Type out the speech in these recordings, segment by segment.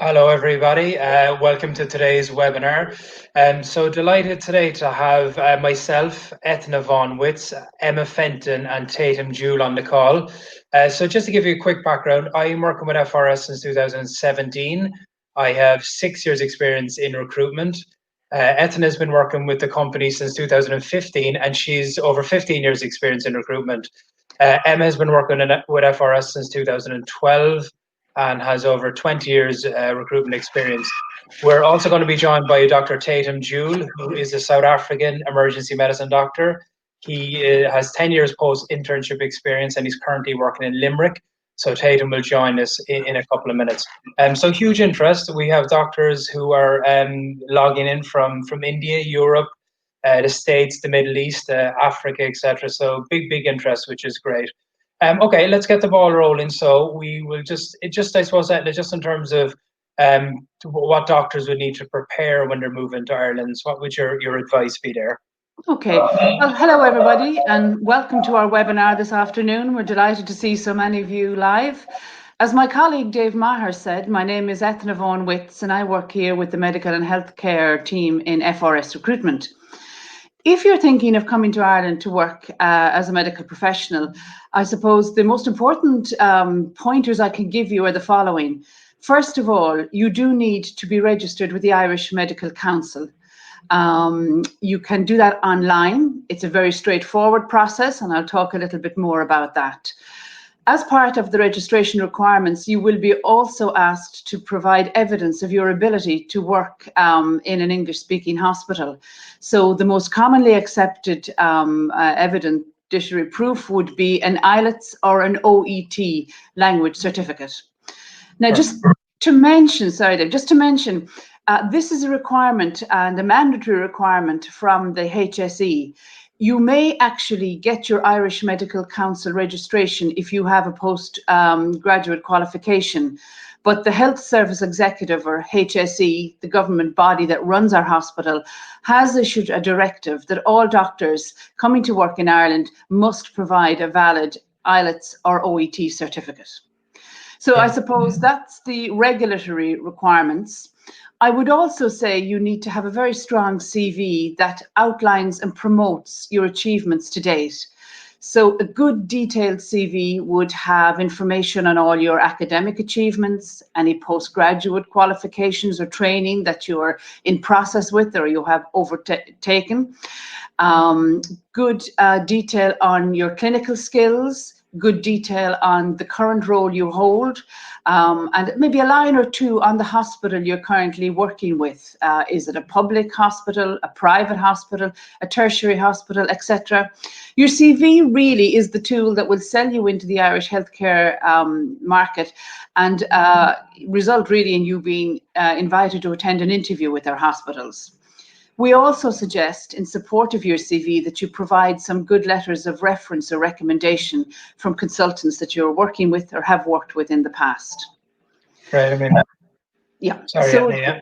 Hello, everybody. Welcome to today's webinar. So delighted today to have myself, Etna Von Witz, Emma Fenton, and Tatum Jewell on the call. So just to give you a quick background, I'm working with FRS since 2017. I have 6 years experience in recruitment. Etna has been working with the company since 2015, and she's over 15 years experience in recruitment. Emma has been working with FRS since 2012. And has over 20 years recruitment experience. We're also going to be joined by Dr. Tatum Jewell, who is a South African emergency medicine doctor. He has 10 years post-internship experience and he's currently working in Limerick. So Tatum will join us in a couple of minutes. So huge interest. We have doctors who are logging in from India, Europe, the States, the Middle East, Africa, etc. So big interest, which is great. Okay, let's get the ball rolling. So we will just I suppose, just in terms of what doctors would need to prepare when they're moving to Ireland. So what would your advice be there? Okay, well, hello everybody and welcome to our webinar this afternoon. We're delighted to see so many of you live. As my colleague Dave Maher said, my name is Etna Von Witz and I work here with the medical and healthcare team in FRS Recruitment. If you're thinking of coming to Ireland to work as a medical professional, I suppose the most important pointers I can give you are the following. First of all, you do need to be registered with the Irish Medical Council. You can do that online. It's a very straightforward process, and I'll talk a little bit more about that. As part of the registration requirements, you will be also asked to provide evidence of your ability to work in an English-speaking hospital. So the most commonly accepted evidentiary proof would be an IELTS or an OET language certificate. Now, just to mention, this is a requirement and a mandatory requirement from the HSE. You may actually get your Irish Medical Council registration if you have a postgraduate qualification, but the Health Service Executive, or HSE, the government body that runs our hospital, has issued a directive that all doctors coming to work in Ireland must provide a valid IELTS or OET certificate. So I suppose that's the regulatory requirements. I would also say you need to have a very strong CV that outlines and promotes your achievements to date. So a good detailed CV would have information on all your academic achievements, any postgraduate qualifications or training that you're in process with or you have overtaken. Good detail on your clinical skills, good detail on the current role you hold, and maybe a line or two on the hospital you're currently working with. Is it a public hospital, a private hospital, a tertiary hospital, etc.? Your CV really is the tool that will sell you into the Irish healthcare market and result really in you being invited to attend an interview with our hospitals. We also suggest, in support of your CV, that you provide some good letters of reference or recommendation from consultants that you're working with or have worked with in the past. Right, I mean, yeah. Sorry, so yeah.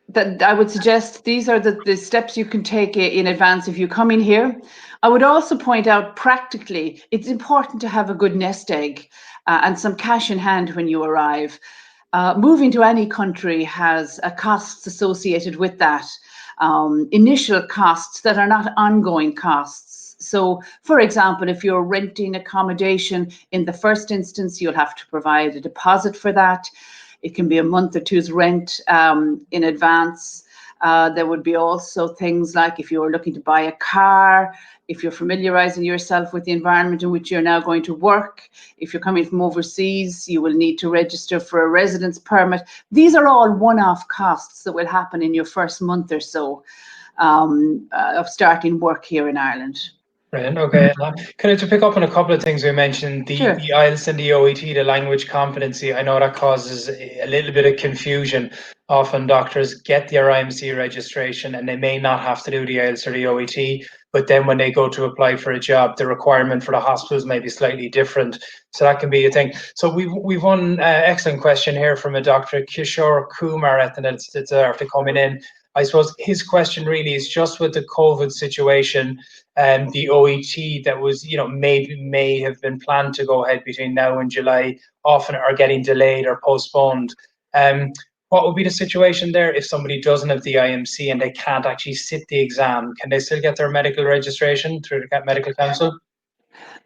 that I would suggest these are the steps you can take in advance if you come in here. I would also point out practically, it's important to have a good nest egg and some cash in hand when you arrive. Moving to any country has costs associated with that. Initial costs that are not ongoing costs. So, for example, if you're renting accommodation in the first instance, you'll have to provide a deposit for that. It can be a month or two's rent in advance. There would be also things like if you're looking to buy a car, if you're familiarizing yourself with the environment in which you're now going to work, if you're coming from overseas, you will need to register for a residence permit. These are all one-off costs that will happen in your first month or so of starting work here in Ireland. Brilliant. Okay. Can I just pick up on a couple of things we mentioned? The IELTS and the OET, the language competency. I know that causes a little bit of confusion. Often doctors get their IMC registration and they may not have to do the IELTS or the OET, but then when they go to apply for a job, the requirement for the hospitals may be slightly different. So that can be a thing. So we've one excellent question here from a Dr. Kishore Kumar that's after coming in. I suppose his question really is just with the COVID situation and the OET that was, may have been planned to go ahead between now and July, often are getting delayed or postponed. what would be the situation there if somebody doesn't have the IMC and they can't actually sit the exam? Can they still get their medical registration through the Medical Council?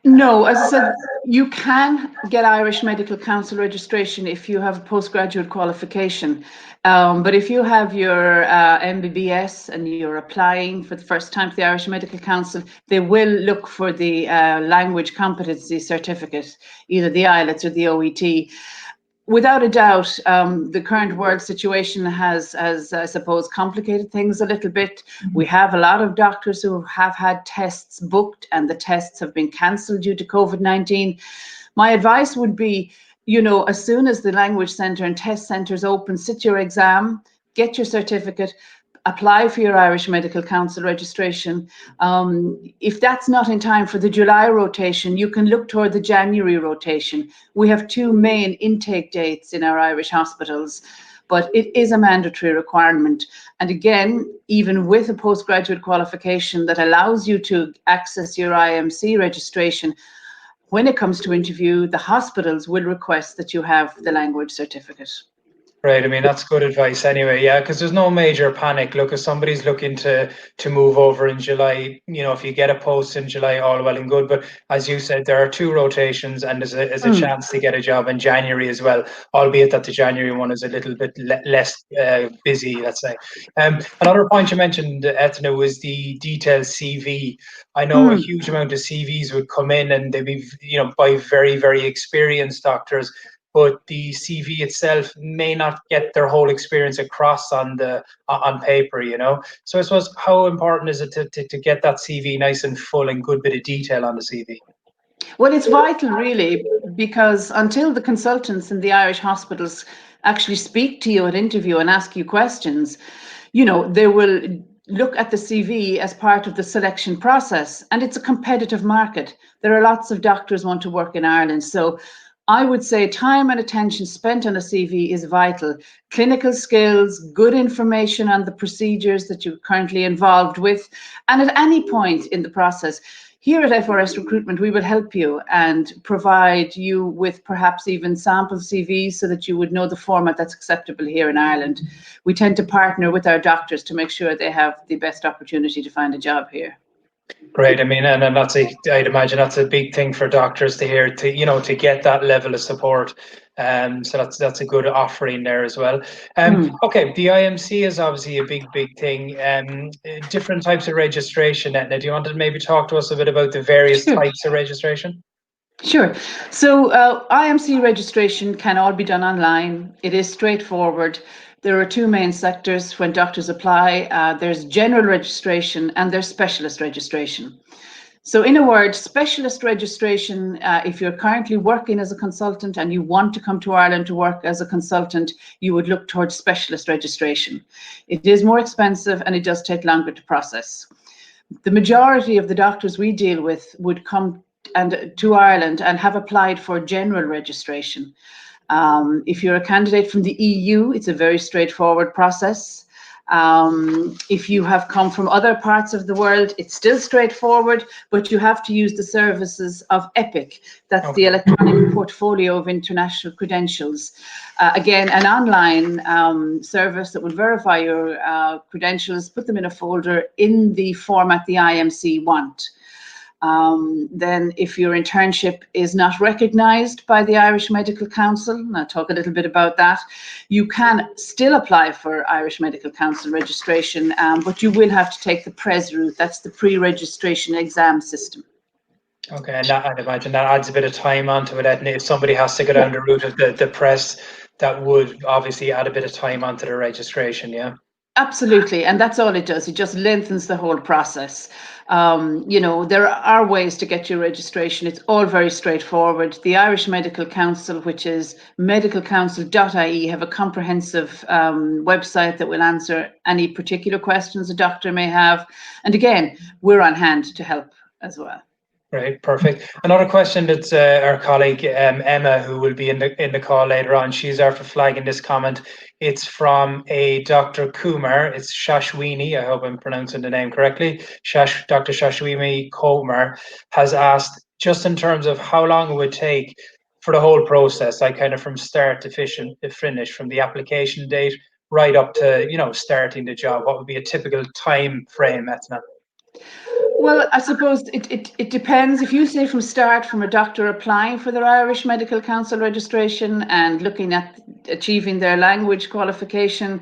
No, as I said, you can get Irish Medical Council registration if you have a postgraduate qualification. But if you have your MBBS and you're applying for the first time to the Irish Medical Council, they will look for the language competency certificate, either the IELTS or the OET. Without a doubt, the current world situation has, I suppose, complicated things a little bit. We have a lot of doctors who have had tests booked and the tests have been cancelled due to COVID-19. My advice would be, as soon as the language centre and test centres open, sit your exam, get your certificate, apply for your Irish Medical Council registration. If that's not in time for the July rotation, you can look toward the January rotation. We have 2 main intake dates in our Irish hospitals, but it is a mandatory requirement. And again, even with a postgraduate qualification that allows you to access your IMC registration, when it comes to interview, the hospitals will request that you have the language certificate. Right. I mean, that's good advice anyway. Yeah, because there's no major panic. Look, if somebody's looking to move over in July, if you get a post in July, all well and good. But as you said, there are 2 rotations and there's a chance to get a job in January as well, albeit that the January one is a little bit less busy, let's say. Another point you mentioned, Etna, was the detailed CV. I know a huge amount of CVs would come in and they'd be, by very, very experienced doctors, but the CV itself may not get their whole experience across on paper, So I suppose, how important is it to get that CV nice and full and good bit of detail on the CV? Well, it's vital, really, because until the consultants in the Irish hospitals actually speak to you at interview and ask you questions, they will look at the CV as part of the selection process. And it's a competitive market. There are lots of doctors want to work in Ireland. So I would say time and attention spent on a CV is vital. Clinical skills, good information on the procedures that you're currently involved with, and at any point in the process. Here at FRS Recruitment, we will help you and provide you with perhaps even sample CVs so that you would know the format that's acceptable here in Ireland. We tend to partner with our doctors to make sure they have the best opportunity to find a job here. Great. I mean, and I'd imagine that's a big thing for doctors to hear, to get that level of support. So that's a good offering there as well. Okay, the IMC is obviously a big thing. Different types of registration. Etna, do you want to maybe talk to us a bit about the various types of registration? Sure. So IMC registration can all be done online. It is straightforward. There are 2 main sectors when doctors apply. There's general registration and there's specialist registration. So in a word, specialist registration, if you're currently working as a consultant and you want to come to Ireland to work as a consultant, you would look towards specialist registration. It is more expensive and it does take longer to process. The majority of the doctors we deal with would come to Ireland and have applied for general registration. If you're a candidate from the EU, it's a very straightforward process. If you have come from other parts of the world, it's still straightforward, but you have to use the services of EPIC. That's the electronic portfolio of international credentials. Again, an online service that will verify your credentials, put them in a folder in the format the IMC want. Then if your internship is not recognised by the Irish Medical Council, and I'll talk a little bit about that, you can still apply for Irish Medical Council registration, but you will have to take the PRES route. That's the pre-registration exam system. Okay, and I'd imagine that adds a bit of time onto it. And if somebody has to go down the route of the PRES, that would obviously add a bit of time onto the registration, yeah? Absolutely, and that's all it does. It just lengthens the whole process. There are ways to get your registration. It's all very straightforward. The Irish Medical Council, which is medicalcouncil.ie, have a comprehensive website that will answer any particular questions a doctor may have. And again, we're on hand to help as well. Right, perfect. Another question that's our colleague Emma, who will be in the call later on, she's after flagging this comment. It's from a Dr. Kumar. It's Shashwini. I hope I'm pronouncing the name correctly. Dr. Shashwini Kumar has asked, just in terms of how long it would take for the whole process, like kind of from start to finish, from the application date right up to, starting the job? What would be a typical time frame, Etna? Well, I suppose it depends. If you say from a doctor applying for their Irish Medical Council registration and looking at achieving their language qualification,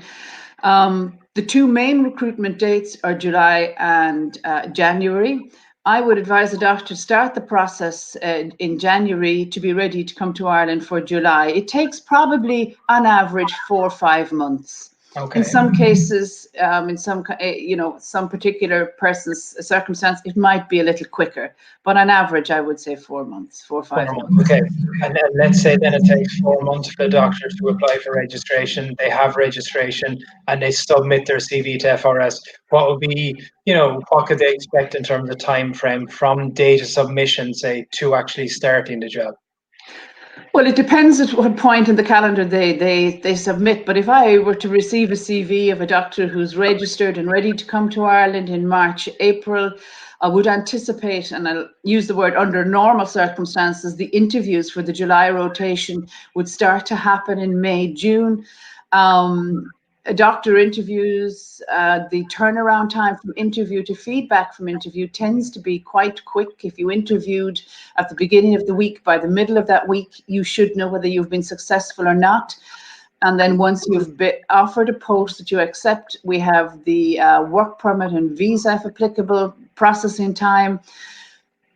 the two main recruitment dates are July and January. I would advise a doctor to start the process in January to be ready to come to Ireland for July. It takes probably, on average, 4 or 5 months. Okay. In some cases, in some particular person's circumstance, it might be a little quicker. But on average, I would say 4 months, 4 or 5 months. Okay. And then let's say then it takes 4 months for the doctor to apply for registration. They have registration and they submit their CV to FRS. What would be, what could they expect in terms of time frame from date of submission, say, to actually starting the job? Well, it depends at what point in the calendar they submit. But if I were to receive a CV of a doctor who's registered and ready to come to Ireland in March, April, I would anticipate, and I'll use the word under normal circumstances, the interviews for the July rotation would start to happen in May, June. Doctor interviews, the turnaround time from interview to feedback from interview tends to be quite quick. If you interviewed at the beginning of the week, by the middle of that week, you should know whether you've been successful or not. And then once you've been offered a post that you accept, we have the work permit and visa, if applicable, processing time.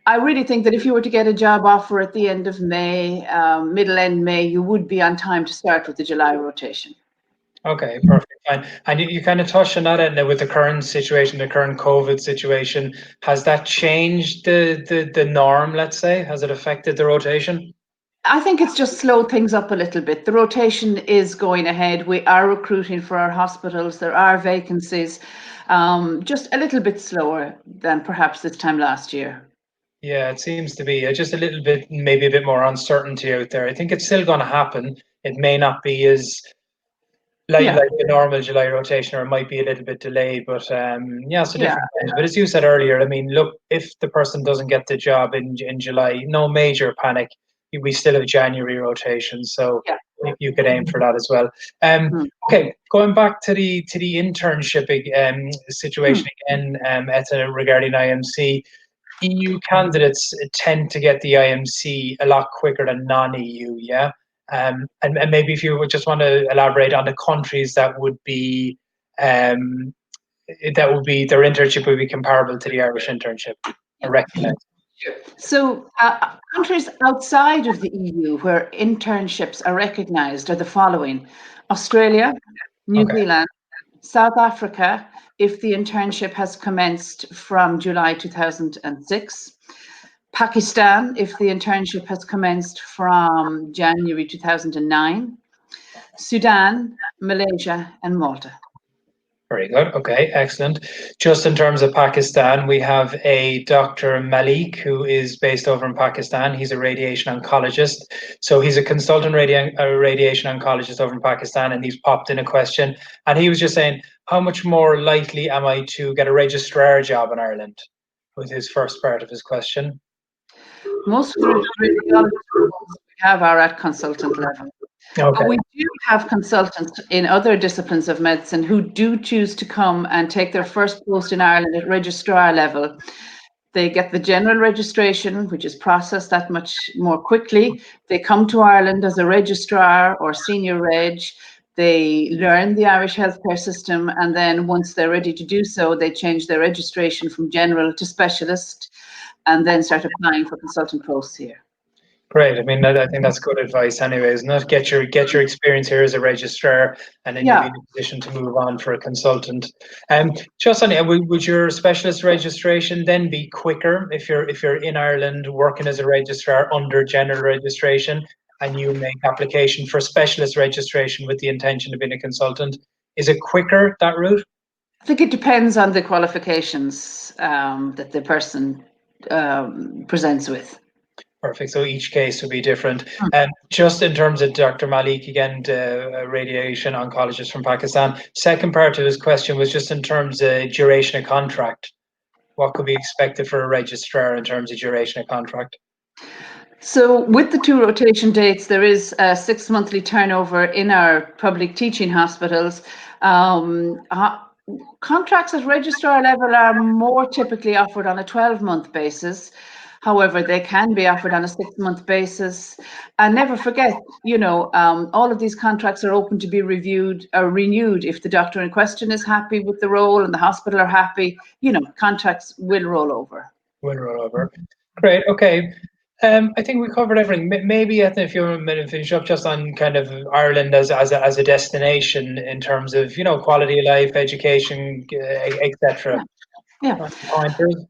I really think that if you were to get a job offer at the end of May, end May, you would be on time to start with the July rotation. Okay, perfect, fine. And you kind of touched on that, and with the current situation, the current COVID situation, has that changed the norm, let's say? Has it affected the rotation? I think it's just slowed things up a little bit. The rotation is going ahead. We are recruiting for our hospitals. There are vacancies, just a little bit slower than perhaps this time last year. Yeah, it seems to be just a little bit, maybe a bit more uncertainty out there. I think it's still going to happen. It may not be as like the normal July rotation, or it might be a little bit delayed, but so different things. But as you said earlier, I mean, look, if the person doesn't get the job in July, no major panic. We still have January rotation, so you could aim for that as well. Okay, going back to the internship situation again, Etta, regarding IMC. EU candidates tend to get the IMC a lot quicker than non-EU, yeah? And maybe if you would just want to elaborate on the countries that would be their internship would be comparable to the Irish internship, or recognized. So countries outside of the EU where internships are recognised are the following: Australia, New Zealand, South Africa, if the internship has commenced from July 2006, Pakistan, if the internship has commenced from January 2009, Sudan, Malaysia, and Malta. Very good. Okay, excellent. Just in terms of Pakistan, we have a Dr. Malik who is based over in Pakistan. He's a radiation oncologist. So he's a consultant radiation oncologist over in Pakistan, and he's popped in a question. And he was just saying, how much more likely am I to get a registrar job in Ireland? Was his first part of his question. Most of the radiologists we have are at consultant level. Okay. But we do have consultants in other disciplines of medicine who do choose to come and take their first post in Ireland at registrar level. They get the general registration, which is processed that much more quickly. They come to Ireland as a registrar or senior reg. They learn the Irish healthcare system, and then once they're ready to do so, they change their registration from general to specialist, and then start applying for consultant posts here. Great. I mean, I think that's good advice anyway, isn't it? Get your experience here as a registrar, and then you'll be in a position to move on for a consultant. Just on, would your specialist registration then be quicker if you're in Ireland working as a registrar under general registration, and you make application for specialist registration with the intention of being a consultant? Is it quicker, that route? I think it depends on the qualifications that the person presents with. Perfect. So each case will be different. Just in terms of Dr. Malik, again, a radiation oncologist from Pakistan, second part of his question was just in terms of duration of contract. What could be expected for a registrar in terms of duration of contract? So with the 2 rotation dates, there is a 6 monthly turnover in our public teaching hospitals. Contracts at registrar level are more typically offered on a 12-month basis. However, they can be offered on a 6-month basis. And never forget, all of these contracts are open to be reviewed or renewed if the doctor in question is happy with the role and the hospital are happy. Contracts will roll over. Will roll over. Great. Okay. I think we covered everything. Maybe if you want to finish up just on kind of Ireland as a destination in terms of quality of life, education, etc. Yeah. Pointers.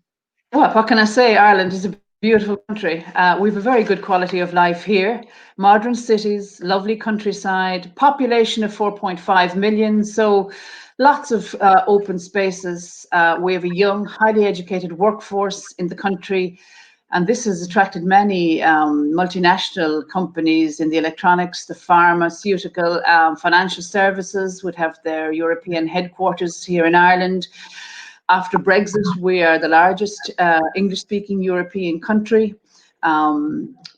Well, what can I say? Ireland is a beautiful country. We have a very good quality of life here. Modern cities, lovely countryside, population of 4.5 million. So lots of open spaces. We have a young, highly educated workforce in the country. And this has attracted many multinational companies in the electronics, the pharmaceutical, financial services would have their European headquarters here in Ireland. After Brexit, we are the largest English-speaking European country.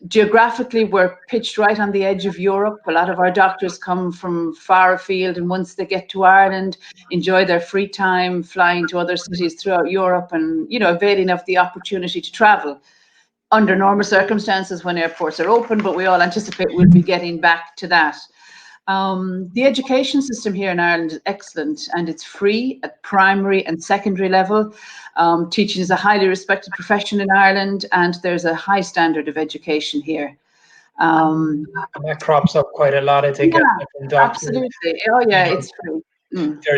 Geographically, we're pitched right on the edge of Europe. A lot of our doctors come from far afield, and once they get to Ireland, enjoy their free time flying to other cities throughout Europe and, availing of the opportunity to travel under normal circumstances when airports are open, but we all anticipate we'll be getting back to that. The education system here in Ireland is excellent, and it's free at primary and secondary level. Teaching is a highly respected profession in Ireland, and there's a high standard of education here. And that crops up quite a lot, I think. Yeah, absolutely. Oh, yeah, it's free.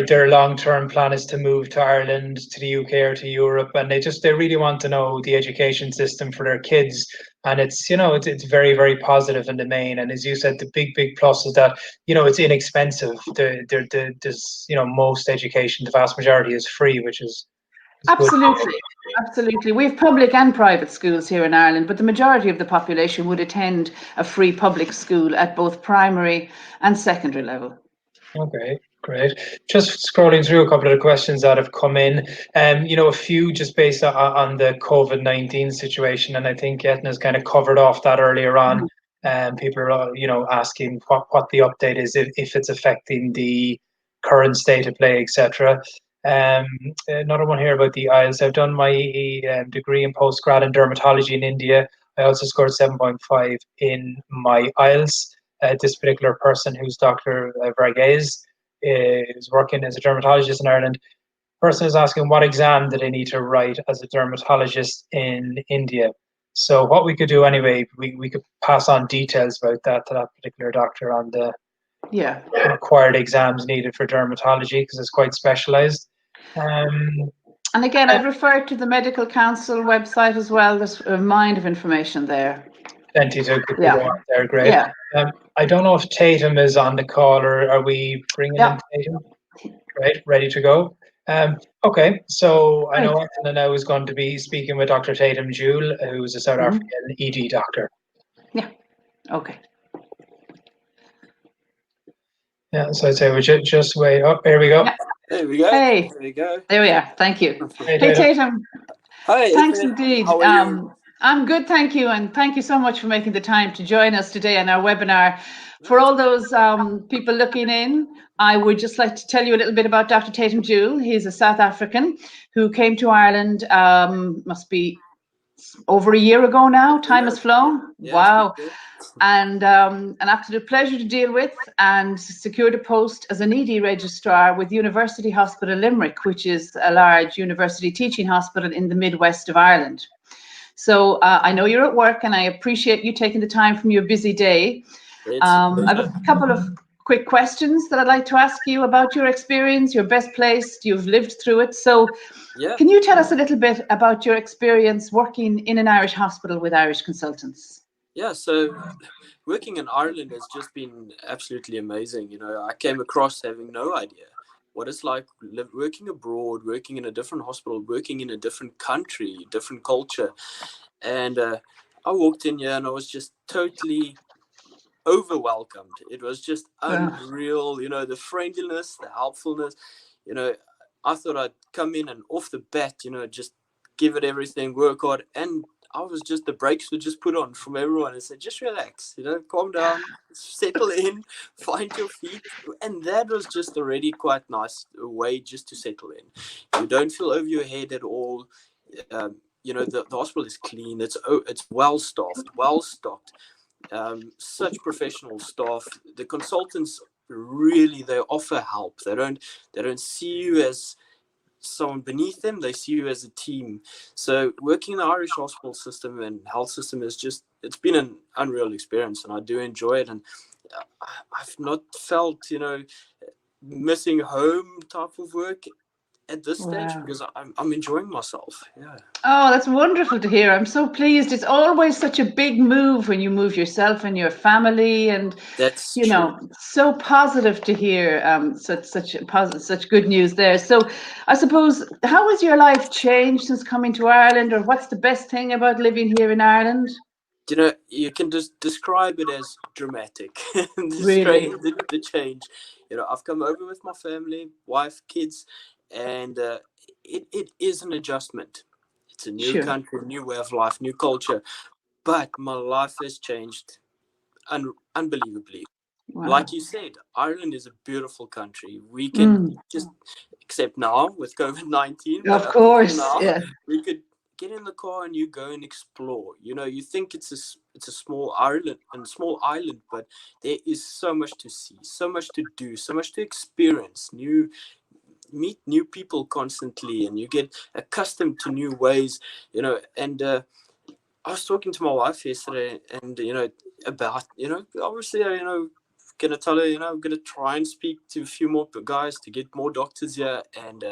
Their long-term plan is to move to Ireland, to the UK, or to Europe, and they really want to know the education system for their kids. And it's it's very, very positive in the main. And as you said, the big plus is that it's inexpensive. There's most education, the vast majority is free, which is absolutely good. Absolutely. We have public and private schools here in Ireland, but the majority of the population would attend a free public school at both primary and secondary level. Okay, great. Just scrolling through a couple of the questions that have come in, a few just based on the COVID-19 situation, and I think Etna's kind of covered off that earlier on. People are, asking what the update is, if it's affecting the current state of play, etc. Another one here about the IELTS. I've done my degree in postgrad in dermatology in India. I also scored 7.5 in my IELTS. This particular person, who's Dr. Varghese, is working as a dermatologist in Ireland. The person is asking what exam did they need to write as a dermatologist in India. So what we could do anyway, we could pass on details about that to that particular doctor on the required exams needed for dermatology, because it's quite specialised. And again, I'd refer to the Medical Council website as well. There's a mind of information there. Plenty to go on there. Great. Yeah. I don't know if Tatum is on the call, or are we bringing in Tatum? Great, ready to go. Okay, so I know Anthony now is going to be speaking with Dr. Tatum Jewell, who's a South African ED doctor. Yeah. Okay. Yeah, so I'd say we just wait. Oh, here we go. Yeah. There we go. Hey. There we go. There we are. Thank you. Hey, Tatum. Hi. Thanks indeed. How are you? I'm good, thank you, and thank you so much for making the time to join us today on our webinar. For all those people looking in, I would just like to tell you a little bit about Dr. Tatum Jewell. He's a South African who came to Ireland, must be over a year ago now. Time has flown. Yeah, wow. And an absolute pleasure to deal with, and secured a post as an ED registrar with University Hospital Limerick, which is a large university teaching hospital in the Midwest of Ireland. So I know you're at work, and I appreciate you taking the time from your busy day. I have a couple of quick questions that I'd like to ask you about your experience. You're best placed, you've lived through it. So can you tell us a little bit about your experience working in an Irish hospital with Irish consultants? Yeah, so working in Ireland has just been absolutely amazing. I came across having no idea what it's like working abroad, working in a different hospital, working in a different country, different culture. And I walked in here and I was just totally overwhelmed. It was just unreal, the friendliness, the helpfulness. I thought I'd come in and off the bat, just give it everything, work hard. And I was just, the brakes were just put on from everyone and said, just relax, calm down, settle in, find your feet. And that was just already quite nice way just to settle in. You don't feel over your head at all. The hospital is clean. It's well staffed, well stocked. Such professional staff. The consultants really, they offer help. They don't see you as someone beneath them. They see you as a team. So working in the Irish hospital system and health system it's been an unreal experience, and I do enjoy it. And I've not felt missing home type of work at this stage, because I'm enjoying myself. Yeah. Oh, that's wonderful to hear. I'm so pleased. It's always such a big move when you move yourself and your family, and That's true. so positive to hear such good news there. So I suppose, how has your life changed since coming to Ireland, or what's the best thing about living here in Ireland? You can just describe it as dramatic. Really? The change. I've come over with my family, wife, kids, and it is an adjustment. It's a new country, new way of life, new culture, but my life has changed unbelievably. Wow. Like you said, Ireland is a beautiful country. We can just, except now with COVID-19, Of course, now, yeah. we could get in the car and you go and explore. You think it's a small island, but there is so much to see, so much to do, so much to experience. Meet new people constantly, and you get accustomed to new ways. And I was talking to my wife yesterday, and about obviously gonna tell her I'm gonna try and speak to a few more guys to get more doctors here. And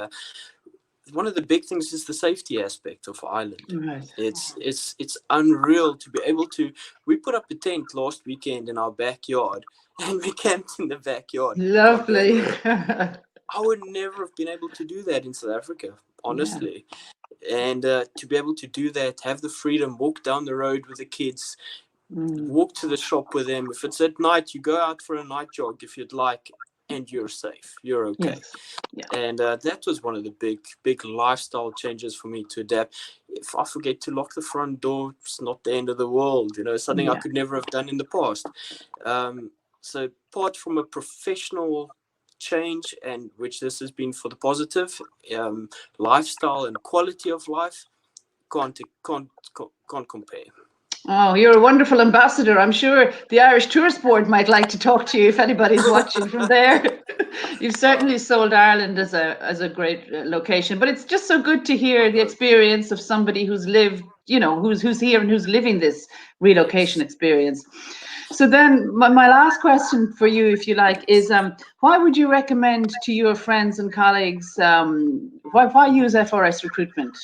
one of the big things is the safety aspect of Ireland. Right. It's unreal to be able to. We put up a tent last weekend in our backyard, and we camped in the backyard. Lovely. I would never have been able to do that in South Africa, honestly. Yeah. And to be able to do that, have the freedom, walk down the road with the kids, walk to the shop with them. If it's at night, you go out for a night jog if you'd like, and you're safe. You're okay. Yes. Yeah. And that was one of the big lifestyle changes for me to adapt. If I forget to lock the front door, it's not the end of the world. Something I could never have done in the past. So apart from a professional change, and which this has been for the positive, lifestyle and quality of life can't compare. Oh, you're a wonderful ambassador. I'm sure the Irish Tourist Board might like to talk to you if anybody's watching from there. You've certainly sold Ireland as a great location, but it's just so good to hear the experience of somebody who's lived, who's here and who's living this relocation experience. So then my last question for you, if you like, is why would you recommend to your friends and colleagues, why use FRS Recruitment?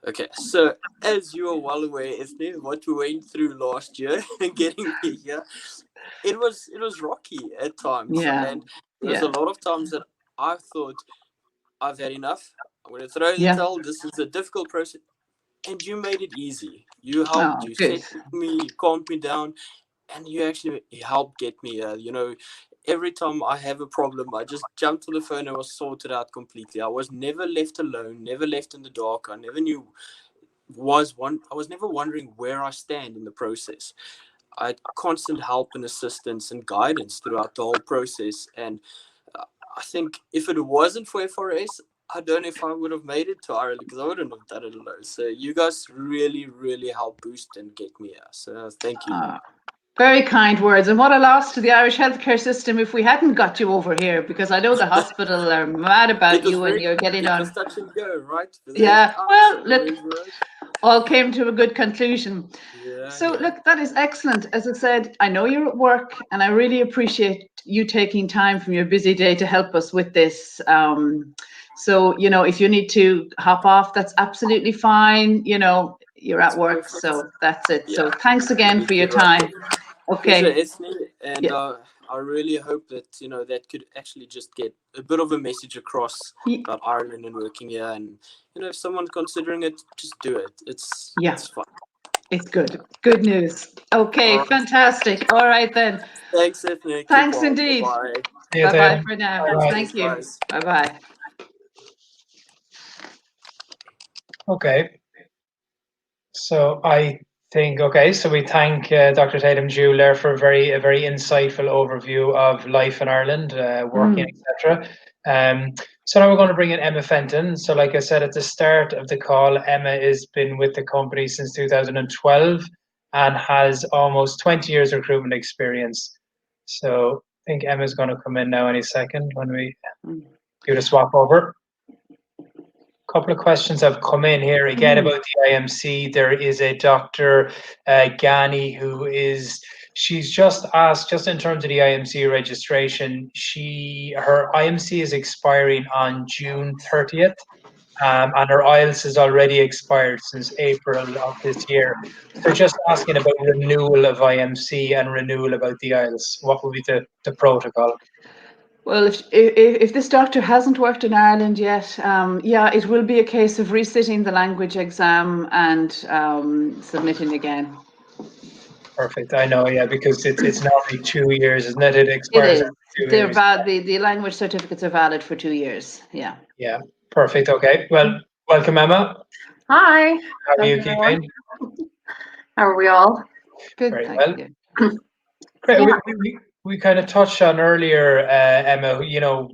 Okay, so as you are well aware, Ethne, what we went through last year and getting here, it was rocky at times. Yeah. And there's a lot of times that I thought, I've had enough. I'm going to throw in the towel. This is a difficult process. And you made it easy. You helped, you set me, you calmed me down, and you actually helped get me every time I have a problem, I just jumped to the phone and was sorted out completely. I was never left alone, never left in the dark. I never I was never wondering where I stand in the process. I had constant help and assistance and guidance throughout the whole process. And I think if it wasn't for FRS, I don't know if I would have made it to Ireland, because I wouldn't have done it alone. So you guys really, really helped boost and get me here. So thank you. Very kind words. And what a loss to the Irish healthcare system if we hadn't got you over here, because I know the hospital are mad about you and you're getting on. It was touch and go, right? Yeah. Well, look, all came to a good conclusion. So look, that is excellent. As I said, I know you're at work, and I really appreciate you taking time from your busy day to help us with this. So, if you need to hop off, that's absolutely fine. You're at work, perfect. So that's it. So thanks again for your time. Okay. And I really hope that that could actually just get a bit of a message across about Ireland and working here. And if someone's considering it, just do it. It's fun. It's good. Good news. Okay, fantastic. All right then. Thanks, Ethne. Thanks indeed. Bye-bye for now. Bye-bye. Thank you. Bye-bye. Okay. So I think, okay, so we thank Dr. Tatum Jewell there for a very insightful overview of life in Ireland, working, etc. So now we're going to bring in Emma Fenton. So like I said at the start of the call, Emma has been with the company since 2012 and has almost 20 years recruitment experience. So I think Emma's going to come in now any second when we do the swap over. Couple of questions have come in here again about the IMC. There is a Dr. Ghani she's just asked, just in terms of the IMC registration, her IMC is expiring on June 30th, and her IELTS is already expired since April of this year. So just asking about renewal of IMC and renewal about the IELTS. What would be the protocol? Well, if this doctor hasn't worked in Ireland yet, yeah, it will be a case of resitting the language exam and submitting again. Perfect. I know, yeah, because it's normally 2 years, isn't it? It expires after 2 years. The language certificates are valid for 2 years. Yeah. Yeah. Perfect. Okay. Well, welcome, Emma. Hi. How are you keeping? How are we all? Good. Very Thank well. you. Great. Yeah. We kind of touched on earlier, Emma,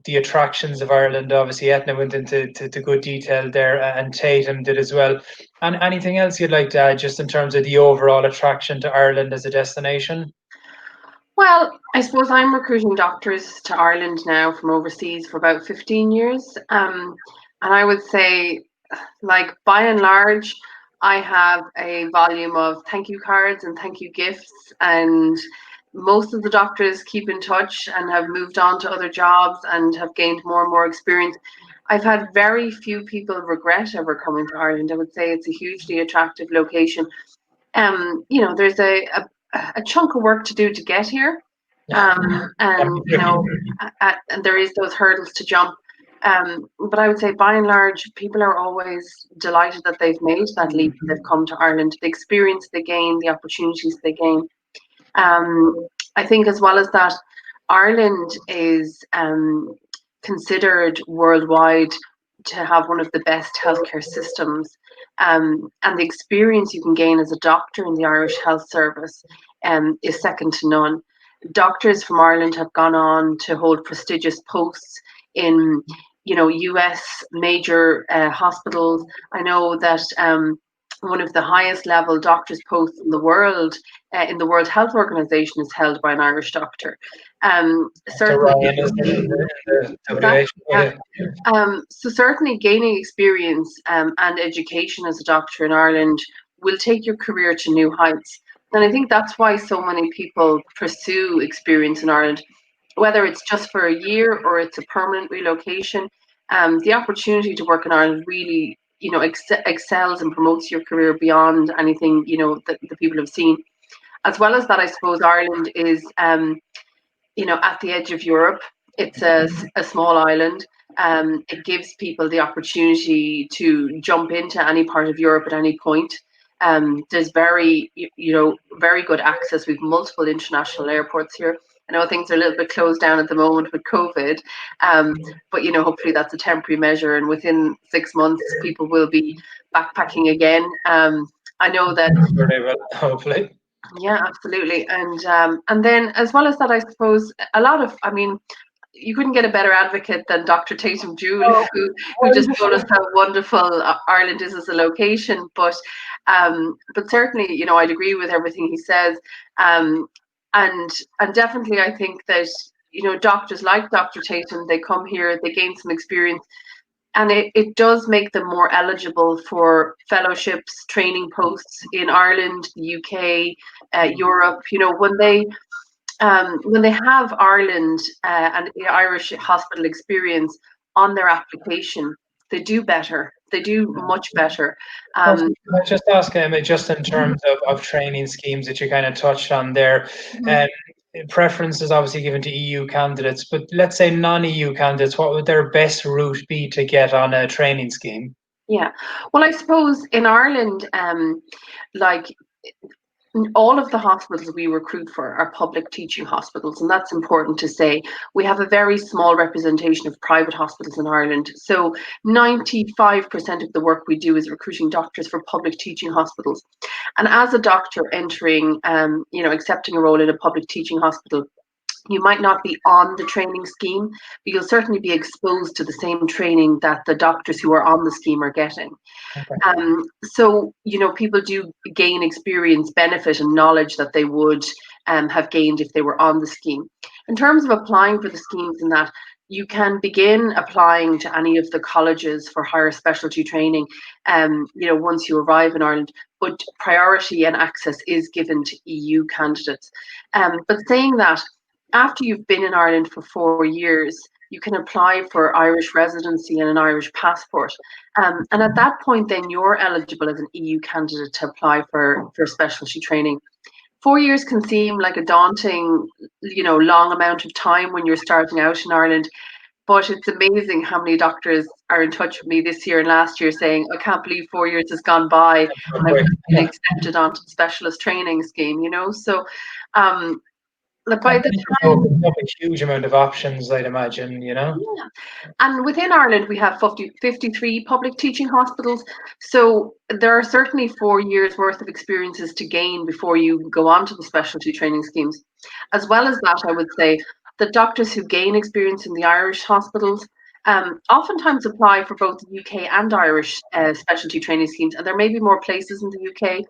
the attractions of Ireland. Obviously, Etna went into good detail there, and Tatum did as well. And anything else you'd like to add, just in terms of the overall attraction to Ireland as a destination? Well, I suppose I'm recruiting doctors to Ireland now from overseas for about 15 years. And I would say, like, by and large, I have a volume of thank you cards and thank you gifts, and most of the doctors keep in touch and have moved on to other jobs and have gained more and more experience. I've had very few people regret ever coming to Ireland. I would say it's a hugely attractive location. There's a chunk of work to do to get here. And there is those hurdles to jump. But I would say by and large, people are always delighted that they've made that leap and they've come to Ireland. The experience they gain, the opportunities they gain. I think as well as that, Ireland is considered worldwide to have one of the best healthcare systems. And the experience you can gain as a doctor in the Irish health service is second to none. Doctors from Ireland have gone on to hold prestigious posts in, US major hospitals. I know that one of the highest level doctors posts in the World Health Organization is held by an Irish doctor. Certainly, so certainly gaining experience and education as a doctor in Ireland will take your career to new heights. And I think that's why so many people pursue experience in Ireland, whether it's just for a year or it's a permanent relocation. The opportunity to work in Ireland really, excels and promotes your career beyond anything, that the people have seen. As well as that, I suppose Ireland is, at the edge of Europe. It's a small island. It gives people the opportunity to jump into any part of Europe at any point. There's very good access. We've multiple international airports here. I know things are a little bit closed down at the moment with COVID, but hopefully that's a temporary measure, and within 6 months people will be backpacking again. I know that. Hopefully. Yeah, absolutely, and then as well as that, I suppose you couldn't get a better advocate than Dr. Tatum Jewell, who just told us how wonderful Ireland is as a location. But certainly, I'd agree with everything he says. And definitely, I think that doctors like Dr. Tatum, they come here, they gain some experience, and it does make them more eligible for fellowships, training posts in Ireland, the UK, Europe. When they have Ireland and the Irish hospital experience on their application, they do better. They do much better. Can I just ask, Emma, just in terms of training schemes that you kind of touched on there, preference is obviously given to EU candidates, but let's say non-EU candidates, what would their best route be to get on a training scheme? Yeah, well, I suppose in Ireland, all of the hospitals we recruit for are public teaching hospitals, and that's important to say. We have a very small representation of private hospitals in Ireland. So 95% of the work we do is recruiting doctors for public teaching hospitals. And as a doctor entering, accepting a role in a public teaching hospital, you might not be on the training scheme, but you'll certainly be exposed to the same training that the doctors who are on the scheme are getting. Okay. So, people do gain experience, benefit, and knowledge that they would have gained if they were on the scheme. In terms of applying for the schemes and that, you can begin applying to any of the colleges for higher specialty training, once you arrive in Ireland, but priority and access is given to EU candidates. But saying that, after you've been in Ireland for 4 years, you can apply for Irish residency and an Irish passport. And at that point, then you're eligible as an EU candidate to apply for specialty training. 4 years can seem like a daunting, long amount of time when you're starting out in Ireland. But it's amazing how many doctors are in touch with me this year and last year saying, I can't believe 4 years has gone by and I've been accepted onto the specialist training scheme, So by the time, a huge amount of options, I'd imagine, yeah. And within Ireland, we have 53 public teaching hospitals. So there are certainly 4 years worth of experiences to gain before you go on to the specialty training schemes. As well as that, I would say the doctors who gain experience in the Irish hospitals oftentimes apply for both the UK and Irish specialty training schemes. And there may be more places in the UK,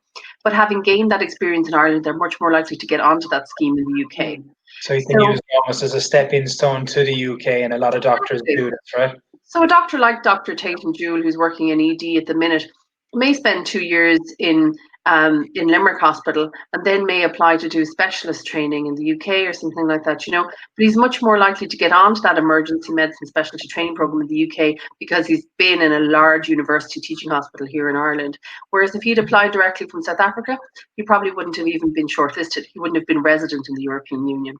but having gained that experience in Ireland, they're much more likely to get onto that scheme in the UK. So you can use it almost as a stepping stone to the UK, and a lot of doctors do this, right? So a doctor like Dr. Tatum Jewell, who's working in ED at the minute, may spend 2 years in Limerick Hospital and then may apply to do specialist training in the UK or something like that, But he's much more likely to get onto that emergency medicine specialty training program in the UK because he's been in a large university teaching hospital here in Ireland. Whereas if he'd applied directly from South Africa, he probably wouldn't have even been shortlisted. He wouldn't have been resident in the European Union.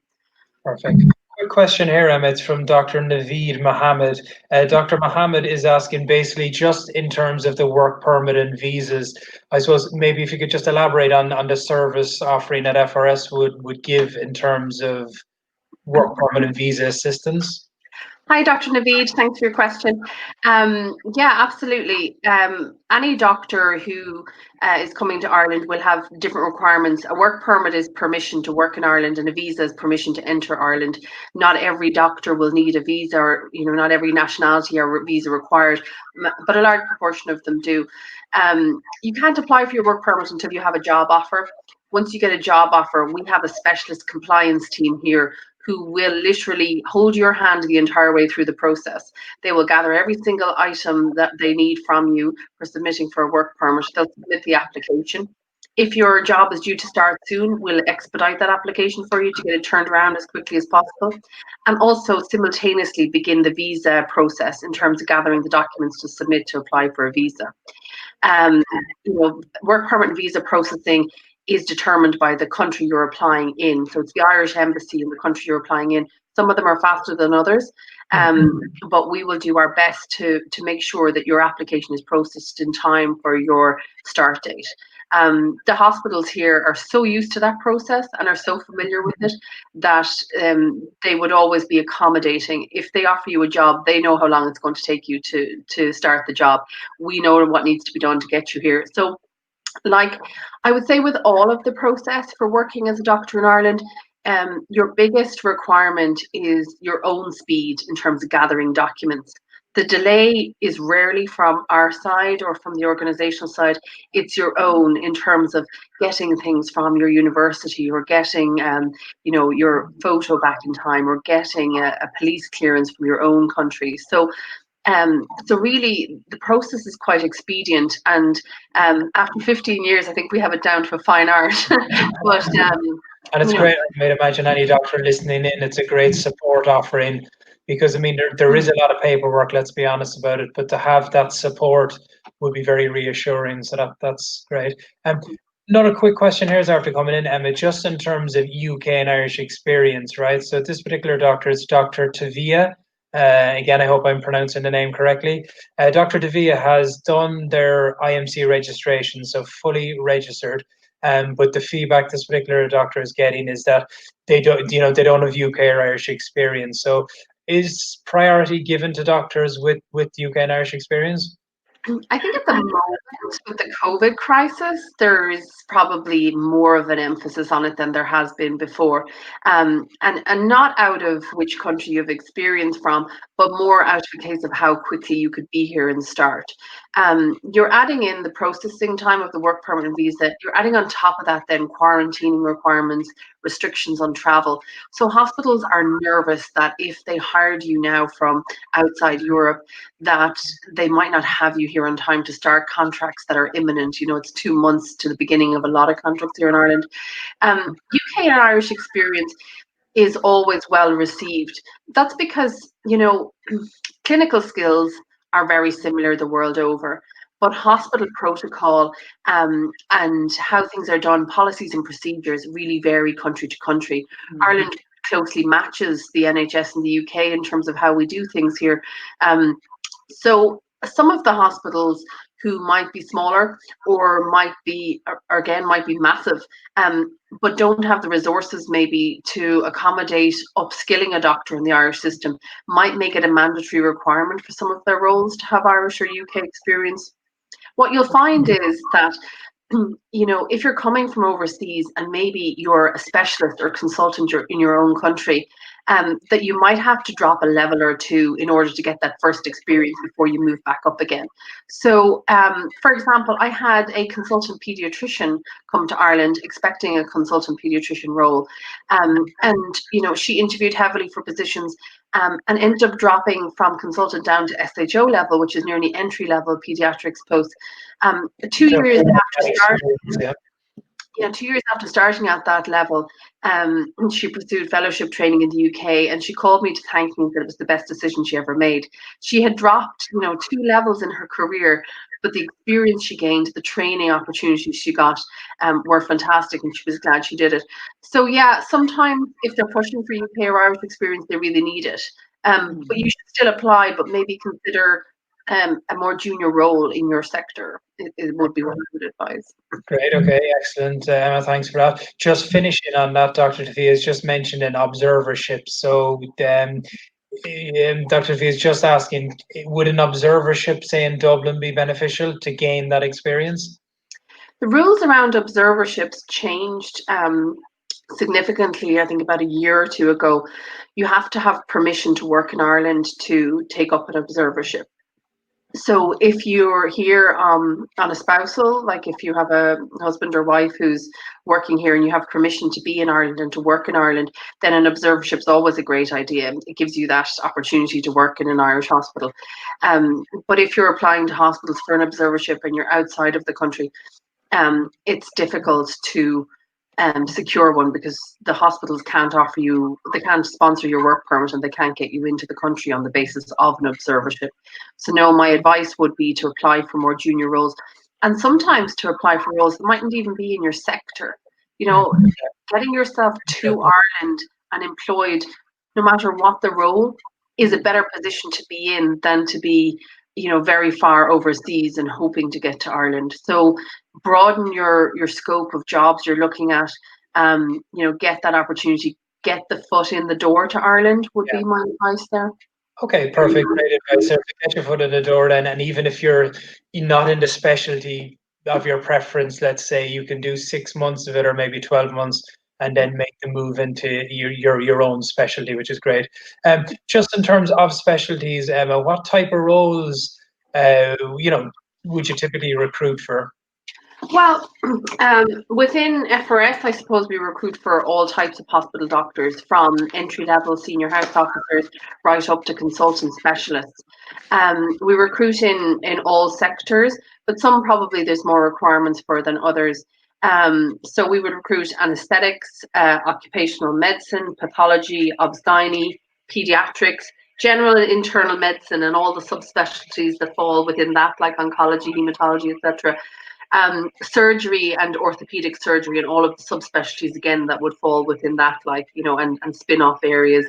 Perfect. Quick question here, Emma. It's from Dr. Naveed Mohammed. Dr. Mohammed is asking basically just in terms of the work permit and visas. I suppose maybe if you could just elaborate on the service offering that FRS would give in terms of work permit and visa assistance. Hi, Dr. Naveed. Thanks for your question. Yeah, absolutely. Any doctor who is coming to Ireland will have different requirements. A work permit is permission to work in Ireland, and a visa is permission to enter Ireland. Not every doctor will need a visa, or not every nationality or visa required, but a large proportion of them do. You can't apply for your work permit until you have a job offer. Once you get a job offer, we have a specialist compliance team here who will literally hold your hand the entire way through the process. They will gather every single item that they need from you for submitting for a work permit. They'll submit the application. If your job is due to start soon, we'll expedite that application for you to get it turned around as quickly as possible. And also simultaneously begin the visa process in terms of gathering the documents to submit to apply for a visa. Work permit and visa processing is determined by the country you're applying in. So it's the Irish embassy in the country you're applying in. Some of them are faster than others, but we will do our best to make sure that your application is processed in time for your start date. The hospitals here are so used to that process and are so familiar with it that they would always be accommodating. If they offer you a job, they know how long it's going to take you to start the job. We know what needs to be done to get you here. So, I would say with all of the process for working as a doctor in Ireland, your biggest requirement is your own speed in terms of gathering documents. The delay is rarely from our side or from the organisational side. It's your own in terms of getting things from your university or getting, your photo back in time or getting a police clearance from your own country. So really, the process is quite expedient, and after 15 years, I think we have it down to a fine art. But and it's great. I might imagine any doctor listening in, it's a great support offering because there is a lot of paperwork. Let's be honest about it, but to have that support would be very reassuring. So that's great. Another quick question here is after coming in, Emma, just in terms of UK and Irish experience, right? So this particular doctor is Dr. Tavia. Again, I hope I'm pronouncing the name correctly. Dr. Tavia has done their IMC registration, so fully registered. But the feedback this particular doctor is getting is that they don't, they don't have UK or Irish experience. So is priority given to doctors with UK and Irish experience? I think at the moment with the COVID crisis, there's probably more of an emphasis on it than there has been before. And not out of which country you've experienced from, but more out of a case of how quickly you could be here and start. You're adding in the processing time of the work permit and visa. You're adding on top of that then quarantining requirements, restrictions on travel. So hospitals are nervous that if they hired you now from outside Europe, that they might not have you here on time to start contracts that are imminent. It's 2 months to the beginning of a lot of contracts here in Ireland. UK and Irish experience is always well received. That's because, clinical skills are very similar the world over, but hospital protocol and how things are done, policies and procedures really vary country to country. Ireland closely matches the NHS in the UK in terms of how we do things here. So some of the hospitals who might be smaller or might be massive, but don't have the resources maybe to accommodate upskilling a doctor in the Irish system, might make it a mandatory requirement for some of their roles to have Irish or UK experience. What you'll find is that if you're coming from overseas and maybe you're a specialist or consultant in your own country, that you might have to drop a level or two in order to get that first experience before you move back up again. So, for example, I had a consultant pediatrician come to Ireland expecting a consultant pediatrician role. And, she interviewed heavily for positions and ended up dropping from consultant down to SHO level, which is nearly entry level pediatrics post. 2 years after starting, 2 years after starting at that level, she pursued fellowship training in the UK, and she called me to thank me that it was the best decision she ever made. She had dropped, 2 levels in her career, but the experience she gained, the training opportunities she got, were fantastic, and she was glad she did it. So yeah, sometimes if they're pushing for UK or Irish experience, they really need it. But you should still apply, but maybe consider a more junior role in your sector. It would be what I would advise. Great. Okay. Excellent. Emma, thanks for that. Just finishing on that, Dr. Tafi has just mentioned an observership. So, Dr. Tafi is just asking, would an observership, say in Dublin, be beneficial to gain that experience? The rules around observerships changed significantly, I think about a year or two ago. You have to have permission to work in Ireland to take up an observership. So if you're here on a spousal, like if you have a husband or wife who's working here and you have permission to be in Ireland and to work in Ireland, then an observership is always a great idea. It gives you that opportunity to work in an Irish hospital. But if you're applying to hospitals for an observership and you're outside of the country, it's difficult to secure one because the hospitals can't sponsor your work permit and they can't get you into the country on the basis of an observership. So no, my advice would be to apply for more junior roles, and sometimes to apply for roles that mightn't even be in your sector. Getting yourself to Ireland and employed, no matter what the role, is a better position to be in than to be very far overseas and hoping to get to Ireland. So broaden your scope of jobs you're looking at. Get that opportunity, get the foot in the door to Ireland would be my advice there. Okay, perfect. Great advice. So get your foot in the door then, and even if you're not in the specialty of your preference, let's say you can do 6 months of it or maybe 12 months and then make the move into your own specialty, which is great. Just in terms of specialties, Emma, what type of roles would you typically recruit for? Well, within FRS, I suppose we recruit for all types of hospital doctors, from entry-level senior house officers right up to consultant specialists. We recruit in all sectors, but some probably there's more requirements for than others. So we would recruit anaesthetics, occupational medicine, pathology, obsgyny, pediatrics, general and internal medicine, and all the subspecialties that fall within that, like oncology, hematology, etc. Surgery and orthopedic surgery and all of the subspecialties again that would fall within that, like and spin-off areas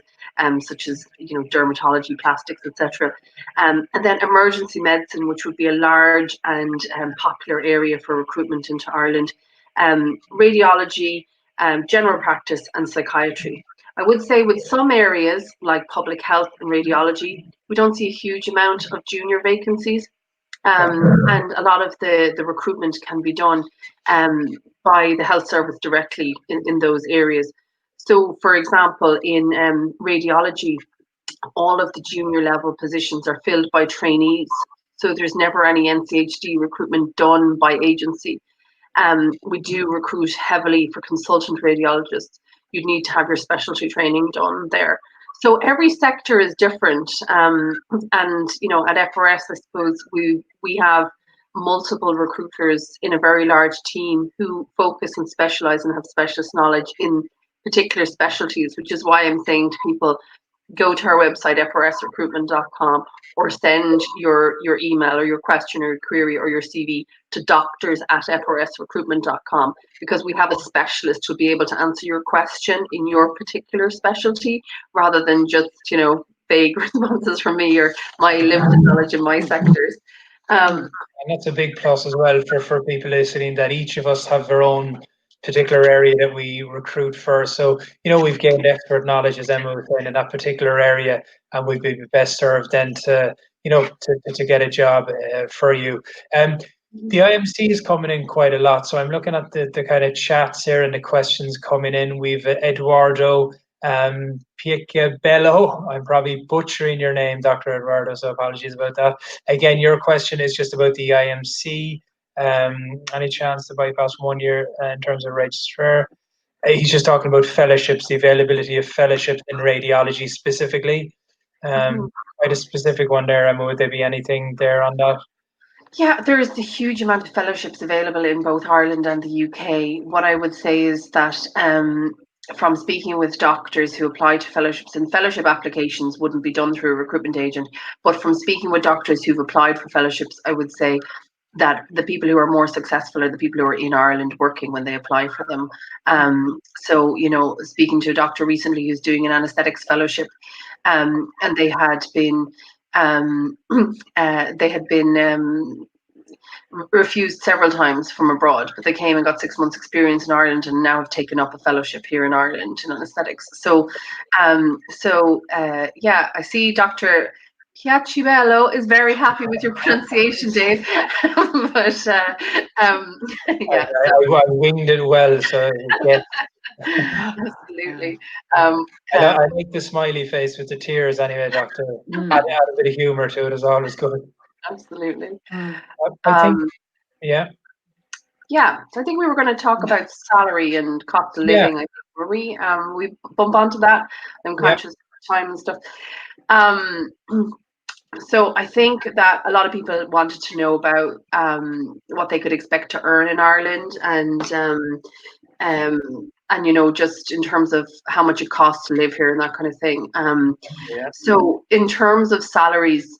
such as dermatology, plastics, etc. And then emergency medicine, which would be a large and popular area for recruitment into Ireland. radiology, general practice, and psychiatry. I would say with some areas like public health and radiology, we don't see a huge amount of junior vacancies. And a lot of the recruitment can be done by the health service directly in those areas. So, for example, in radiology, all of the junior level positions are filled by trainees. So there's never any NCHD recruitment done by agency. We do recruit heavily for consultant radiologists. You'd need to have your specialty training done there. So every sector is different. And you know, at FRS, I suppose we have multiple recruiters in a very large team who focus and specialize and have specialist knowledge in particular specialties, which is why I'm saying to people, go to our website, frsrecruitment.com, or send your email or your question or your query or your CV to doctors@frsrecruitment.com, because we have a specialist who'll be able to answer your question in your particular specialty rather than just, you know, vague responses from me or my limited knowledge in my sectors. And that's a big plus as well for people listening, that each of us have their own particular area that we recruit for. So, you know, we've gained expert knowledge, as Emma was saying, in that particular area, and we'd be best served then to, you know, to get a job for you. The IMC is coming in quite a lot. So I'm looking at the kind of chats here and the questions coming in. We've Eduardo Piecabello. I'm probably butchering your name, Dr. Eduardo, so apologies about that. Again, your question is just about the IMC. Any chance to bypass 1 year in terms of registrar? He's just talking about fellowships, the availability of fellowships in radiology specifically. Quite a specific one there, Emma. Would there be anything there on that? Yeah, there is a huge amount of fellowships available in both Ireland and the UK. What I would say is that from speaking with doctors who apply to fellowships, and fellowship applications wouldn't be done through a recruitment agent, but from speaking with doctors who've applied for fellowships, I would say that the people who are more successful are the people who are in Ireland working when they apply for them. So, you know, speaking to a doctor recently who's doing an anaesthetics fellowship, and they had been refused several times from abroad, but they came and got 6 months experience in Ireland and now have taken up a fellowship here in Ireland in anaesthetics. So yeah, I see Dr. Piacibello is very happy with your pronunciation, Dave. But yeah. I winged it well, so yeah. Absolutely. I like the smiley face with the tears anyway, Doctor. Add a bit of humour to it is always good. Absolutely. I think, yeah. Yeah, so I think we were going to talk about salary and cost of living. I think, were we? We bump onto that. I'm conscious of time and stuff. So I think that a lot of people wanted to know about what they could expect to earn in Ireland, and you know, just in terms of how much it costs to live here and that kind of thing. So in terms of salaries,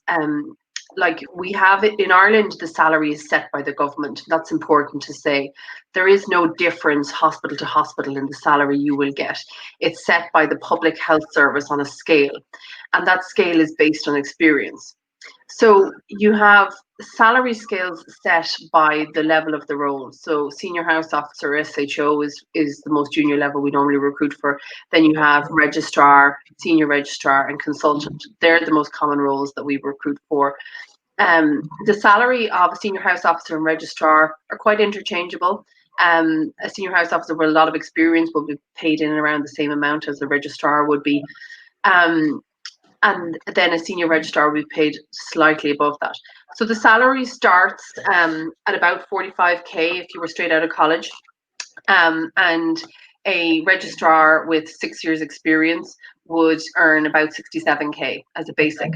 like we have it in Ireland, the salary is set by the government. That's important to say. There is no difference hospital to hospital in the salary you will get. It's set by the Public Health Service on a scale, and that scale is based on experience. So you have salary scales set by the level of the role. So senior house officer, SHO, is the most junior level we normally recruit for. Then you have registrar, senior registrar, and consultant. They're the most common roles that we recruit for. The salary of a senior house officer and registrar are quite interchangeable. A senior house officer with a lot of experience will be paid in and around the same amount as a registrar would be. And then a senior registrar will be paid slightly above that. So the salary starts at about 45k if you were straight out of college. And a registrar with 6 years experience would earn about 67k as a basic.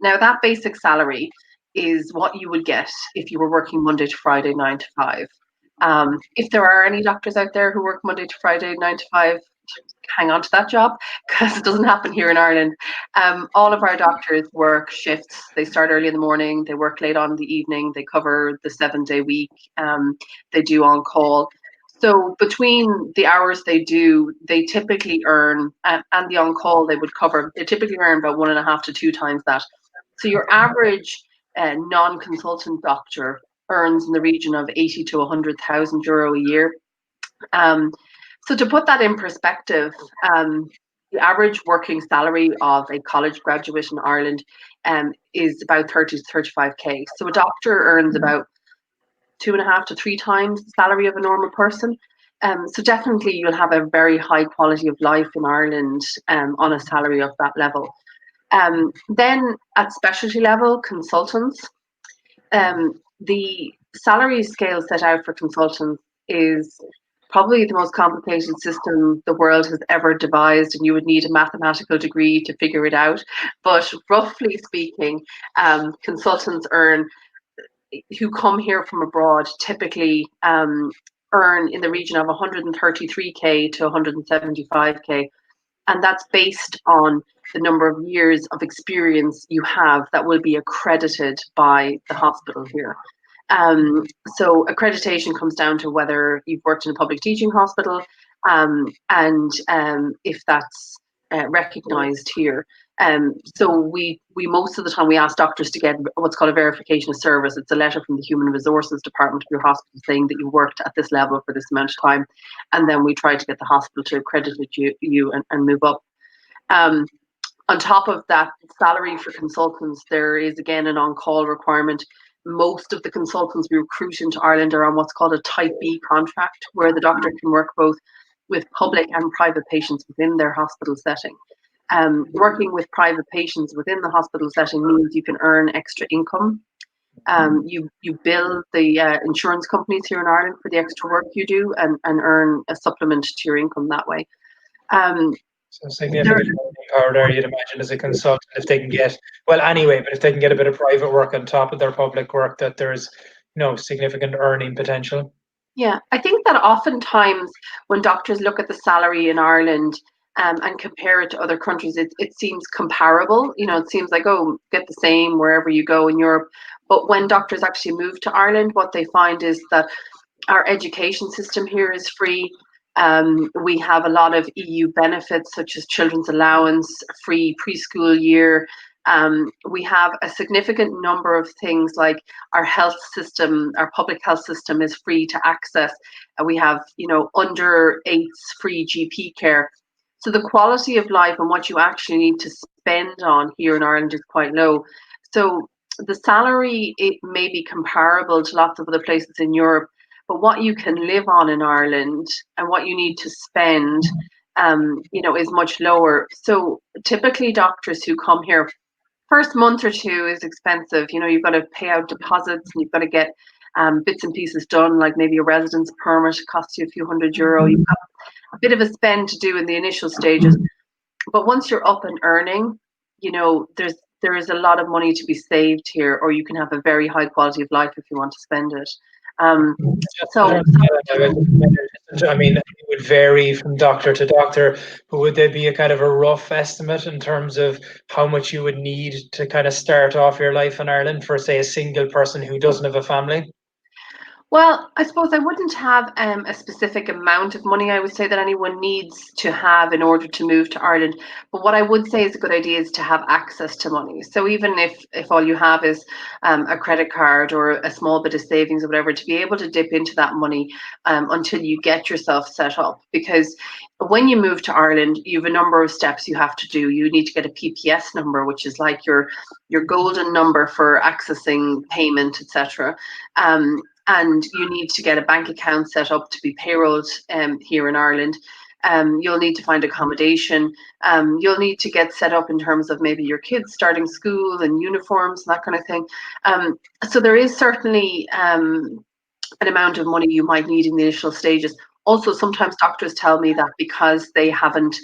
Now that basic salary is what you would get if you were working Monday to Friday, 9 to 5. If there are any doctors out there who work Monday to Friday, 9 to 5, hang on to that job, because it doesn't happen here in Ireland. All of our doctors work shifts. They start early in the morning, they work late on in the evening, they cover the 7-day week, they do on call. So between the hours they do, they typically earn, and the on call they would cover, they typically earn about 1.5 to 2 times that. So your average non-consultant doctor earns in the region of 80 to 100,000 euro a year. So to put that in perspective, the average working salary of a college graduate in Ireland is about 30 to 35k. So a doctor earns about 2.5 to 3 times the salary of a normal person. So definitely you'll have a very high quality of life in Ireland on a salary of that level. Then at specialty level, consultants, the salary scale set out for consultants is probably the most complicated system the world has ever devised, and you would need a mathematical degree to figure it out. But roughly speaking, consultants who come here from abroad typically earn in the region of 133k to 175k, and that's based on the number of years of experience you have that will be accredited by the hospital here. So accreditation comes down to whether you've worked in a public teaching hospital, and if that's recognised here. So we most of the time we ask doctors to get what's called a verification of service. It's a letter from the Human Resources Department of your hospital saying that you worked at this level for this amount of time, and then we try to get the hospital to accredit you and move up. On top of that salary for consultants, there is again an on-call requirement. Most of the consultants we recruit into Ireland are on what's called a Type B contract, where the doctor can work both with public and private patients within their hospital setting. Working with private patients within the hospital setting means you can earn extra income. You bill the insurance companies here in Ireland for the extra work you do, and earn a supplement to your income that way. So significant power there, you'd imagine, as a consultant, if they can get, well, anyway, but if they can get a bit of private work on top of their public work, that there's significant earning potential. Yeah, I think that oftentimes when doctors look at the salary in Ireland and compare it to other countries, it seems comparable. It seems like, oh, get the same wherever you go in Europe. But when doctors actually move to Ireland, what they find is that our education system here is free. We have a lot of EU benefits such as children's allowance, free preschool year. We have a significant number of things like our health system, our public health system is free to access. We have, under 8s free GP care. So the quality of life and what you actually need to spend on here in Ireland is quite low. So the salary, it may be comparable to lots of other places in Europe, but what you can live on in Ireland and what you need to spend, is much lower. So typically doctors who come here, first month or two is expensive. You've got to pay out deposits and you've got to get bits and pieces done, like maybe a residence permit costs you a few €100. You've got a bit of a spend to do in the initial stages. But once you're up and earning, there is a lot of money to be saved here, or you can have a very high quality of life if you want to spend it. I mean, it would vary from doctor to doctor, but would there be a kind of a rough estimate in terms of how much you would need to kind of start off your life in Ireland for, say, a single person who doesn't have a family? Well, I suppose I wouldn't have a specific amount of money I would say that anyone needs to have in order to move to Ireland. But what I would say is a good idea is to have access to money. So even if all you have is a credit card or a small bit of savings or whatever, to be able to dip into that money until you get yourself set up. Because when you move to Ireland, you have a number of steps you have to do. You need to get a PPS number, which is like your golden number for accessing payment, etc. And you need to get a bank account set up to be payrolled here in Ireland. You'll need to find accommodation. You'll need to get set up in terms of maybe your kids starting school and uniforms and that kind of thing. So there is certainly an amount of money you might need in the initial stages. Also, sometimes doctors tell me that because they haven't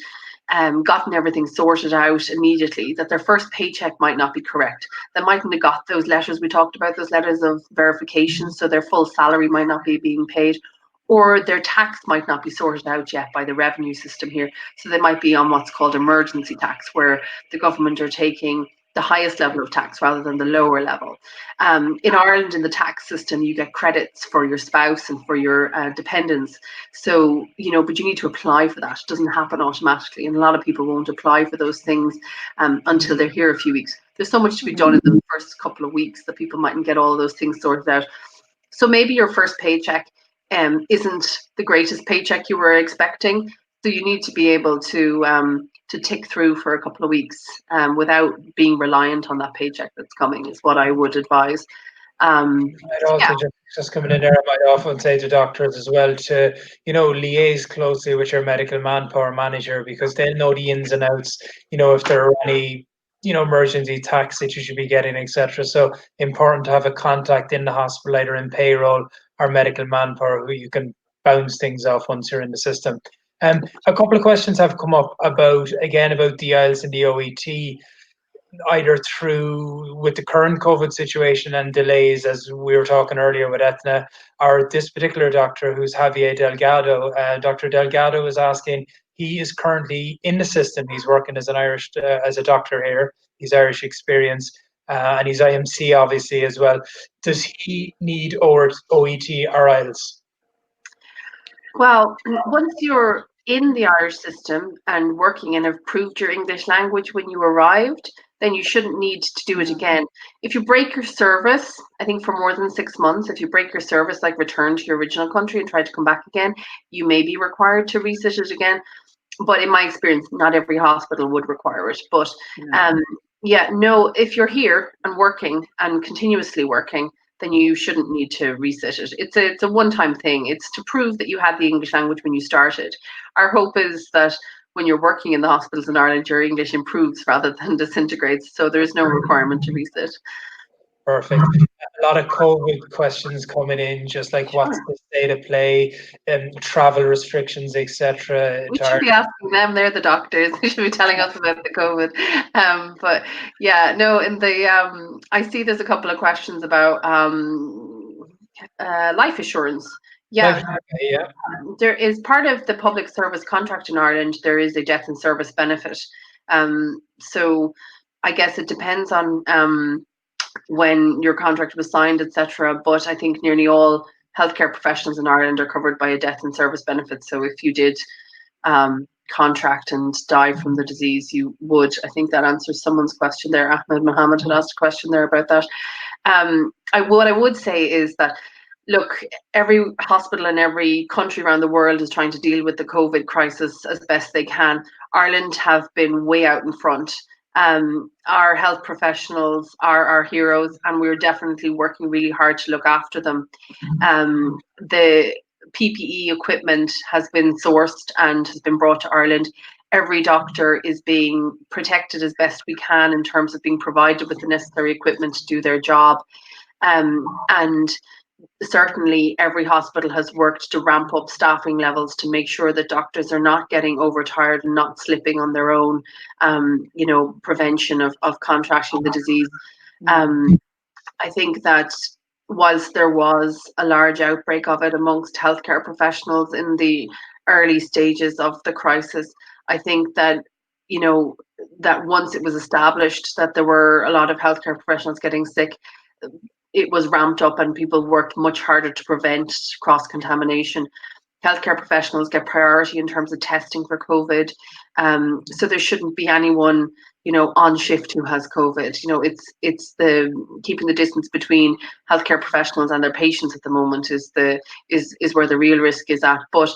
gotten everything sorted out immediately, that their first paycheck might not be correct. They mightn't have got those letters we talked about, those letters of verification, so their full salary might not be being paid, or their tax might not be sorted out yet by the revenue system here. So they might be on what's called emergency tax, where the government are taking the highest level of tax rather than the lower level. In Ireland, in the tax system, you get credits for your spouse and for your dependents. So, but you need to apply for that. It doesn't happen automatically. And a lot of people won't apply for those things until they're here a few weeks. There's so much to be done in the first couple of weeks that people mightn't get all those things sorted out. So maybe your first paycheck isn't the greatest paycheck you were expecting. So you need to be able to tick through for a couple of weeks without being reliant on that paycheck that's coming, is what I would advise. I'd also just coming in there, I might often say to doctors as well to, liaise closely with your medical manpower manager, because they'll know the ins and outs, if there are any, emergency tax that you should be getting, etc. So important to have a contact in the hospital, either in payroll or medical manpower, who you can bounce things off once you're in the system. A couple of questions have come up about the IELTS and the OET, either through with the current COVID situation and delays, as we were talking earlier with Etna, or this particular doctor who's Javier Delgado. Dr. Delgado is asking, he is currently in the system. He's working as as a doctor here. He's Irish experience, and he's IMC obviously as well. Does he need OET or IELTS? Well, once you're in the Irish system and working and have proved your English language when you arrived, then you shouldn't need to do it again. If you break your service, I think for more than 6 months, if you break your service, like return to your original country and try to come back again, you may be required to resit it again. But in my experience, not every hospital would require it. But if you're here and working and continuously working, then you shouldn't need to resit it. It's a one-time thing. It's to prove that you had the English language when you started. Our hope is that when you're working in the hospitals in Ireland, your English improves rather than disintegrates. So there's no requirement to resit. Perfect. A lot of COVID questions coming in, just like what's the state of play, travel restrictions, etc. We should be asking them. They're the doctors. They should be telling us about the COVID. But yeah, no. In the I see there's a couple of questions about life assurance. Yeah, there is part of the public service contract in Ireland. There is a death in service benefit. So I guess it depends on when your contract was signed, etc. But I think nearly all healthcare professionals in Ireland are covered by a death in service benefit. So if you did contract and die from the disease, you would. I think that answers someone's question there. Ahmed Mohammed had asked a question there about that. What I would say is that, look, every hospital in every country around the world is trying to deal with the COVID crisis as best they can. Ireland have been way out in front. Our health professionals are our heroes, and we're definitely working really hard to look after them. The PPE equipment has been sourced and has been brought to Ireland. Every doctor is being protected as best we can in terms of being provided with the necessary equipment to do their job. And certainly every hospital has worked to ramp up staffing levels to make sure that doctors are not getting overtired and not slipping on their own, prevention of contracting the disease. I think that whilst there was a large outbreak of it amongst healthcare professionals in the early stages of the crisis, I think that, that once it was established that there were a lot of healthcare professionals getting sick, it was ramped up and people worked much harder to prevent cross-contamination. Healthcare professionals get priority in terms of testing for COVID. So there shouldn't be anyone, on shift who has COVID. It's the keeping the distance between healthcare professionals and their patients at the moment is where the real risk is at. But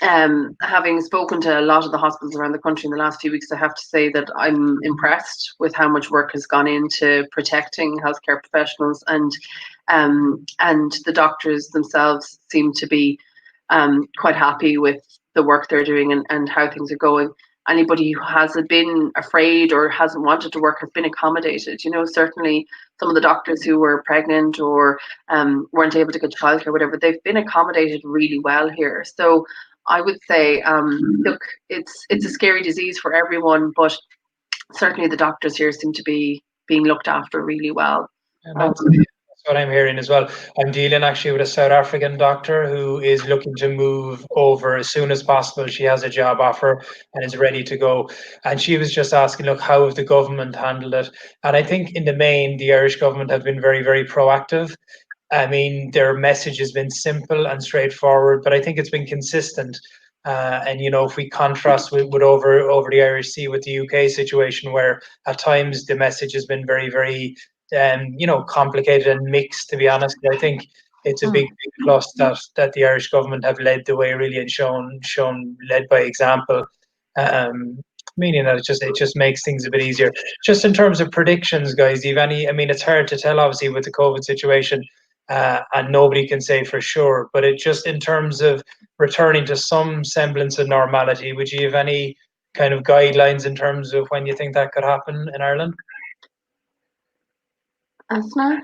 having spoken to a lot of the hospitals around the country in the last few weeks, I have to say that I'm impressed with how much work has gone into protecting healthcare professionals, and the doctors themselves seem to be quite happy with the work they're doing and how things are going. Anybody who hasn't been afraid or hasn't wanted to work has been accommodated. Certainly some of the doctors who were pregnant or weren't able to get childcare, whatever, they've been accommodated really well here. So I would say, look, it's a scary disease for everyone, but certainly the doctors here seem to be being looked after really well. That's what I'm hearing as well. I'm dealing actually with a South African doctor who is looking to move over as soon as possible. She has a job offer and is ready to go. And she was just asking, look, how have the government handled it? And I think in the main, the Irish government have been very, very proactive. I mean, their message has been simple and straightforward, but I think it's been consistent. And if we contrast with over the Irish Sea with the UK situation, where at times the message has been very, very complicated and mixed, to be honest. I think it's a big plus that the Irish government have led the way really and shown led by example. Meaning that it just makes things a bit easier. Just in terms of predictions, guys, you've any? I mean, it's hard to tell, obviously, with the COVID situation, and nobody can say for sure. But it just in terms of returning to some semblance of normality, would you have any kind of guidelines in terms of when you think that could happen in Ireland? Asna?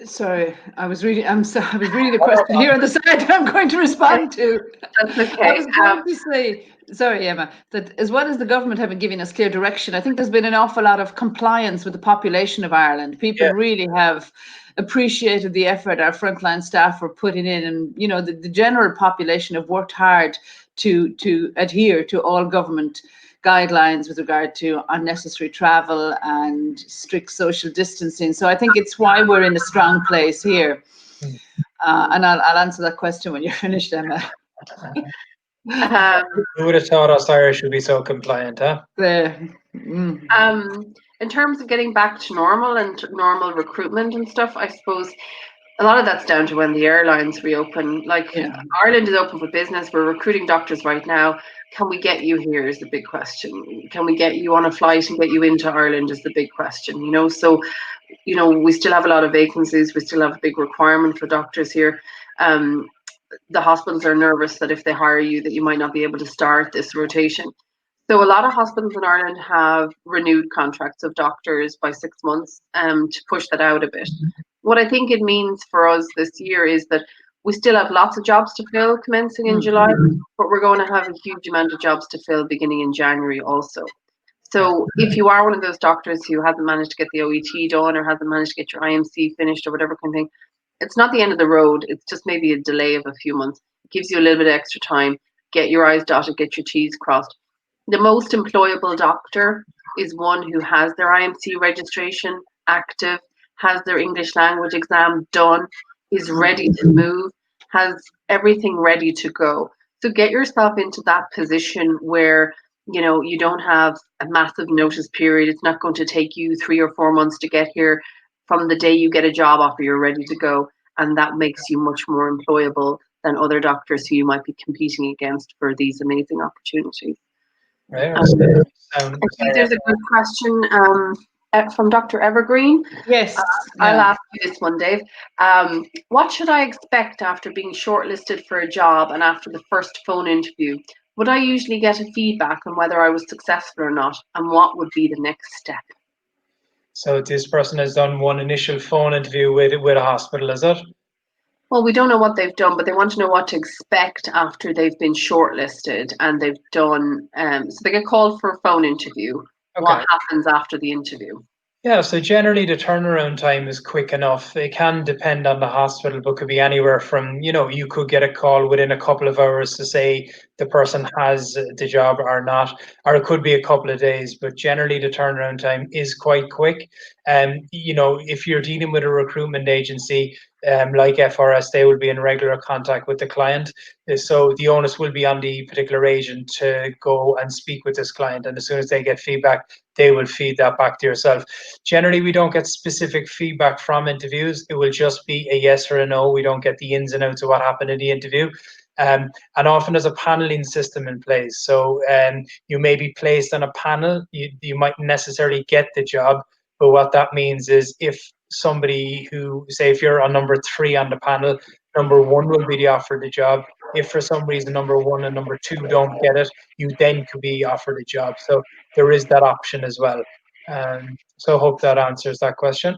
Sorry, I was reading the question here on the side that I'm going to respond to. That's okay. I was going to say, sorry, Emma, that as well as the government having given us clear direction, I think there's been an awful lot of compliance with the population of Ireland. People really have appreciated the effort our frontline staff were putting in, and the general population have worked hard to adhere to all government guidelines with regard to unnecessary travel and strict social distancing. So I think it's why we're in a strong place here. And I'll answer that question when you're finished, Emma. Who would have thought us Irish would be so compliant, huh? In terms of getting back to normal and normal recruitment and stuff, I suppose a lot of that's down to when the airlines reopen. Ireland is open for business. We're recruiting doctors right now. Can we get you here is the big question. Can we get you on a flight and get you into Ireland is the big question, So, we still have a lot of vacancies. We still have a big requirement for doctors here. The hospitals are nervous that if they hire you, that you might not be able to start this rotation. So a lot of hospitals in Ireland have renewed contracts of doctors by 6 months to push that out a bit. What I think it means for us this year is that we still have lots of jobs to fill commencing in July, but we're going to have a huge amount of jobs to fill beginning in January also. So if you are one of those doctors who hasn't managed to get the OET done or hasn't managed to get your IMC finished or whatever kind of thing, it's not the end of the road. It's just maybe a delay of a few months. It gives you a little bit of extra time. Get your I's dotted, get your T's crossed. The most employable doctor is one who has their IMC registration active, has their English language exam done, is ready to move, has everything ready to go. So get yourself into that position where you don't have a massive notice period. It's not going to take you 3 or 4 months to get here. From the day you get a job offer, you're ready to go, and that makes you much more employable than other doctors who you might be competing against for these amazing opportunities. Right. I think there's a good question from Dr. Evergreen. Yes. I'll ask you this one, Dave. What should I expect after being shortlisted for a job and after the first phone interview? Would I usually get a feedback on whether I was successful or not, and what would be the next step? So this person has done one initial phone interview with a hospital, is it? Well, we don't know what they've done, but they want to know what to expect after they've been shortlisted and they've done. So they get called for a phone interview. Okay. What happens after the interview? Yeah, so generally the turnaround time is quick enough. It can depend on the hospital, but could be anywhere from, you could get a call within a couple of hours to say the person has the job or not, or it could be a couple of days, but generally the turnaround time is quite quick. If you're dealing with a recruitment agency like FRS, they will be in regular contact with the client. So the onus will be on the particular agent to go and speak with this client. And as soon as they get feedback, they will feed that back to yourself. Generally, we don't get specific feedback from interviews. It will just be a yes or a no. We don't get the ins and outs of what happened in the interview. And often there's a paneling system in place. So you may be placed on a panel. You might necessarily get the job. But what that means is if somebody who, say, if you're on number 3 on the panel, number 1 will be offered the job. If for some reason number 1 and number 2 don't get it, you then could be offered a job. So there is that option as well. So I hope that answers that question.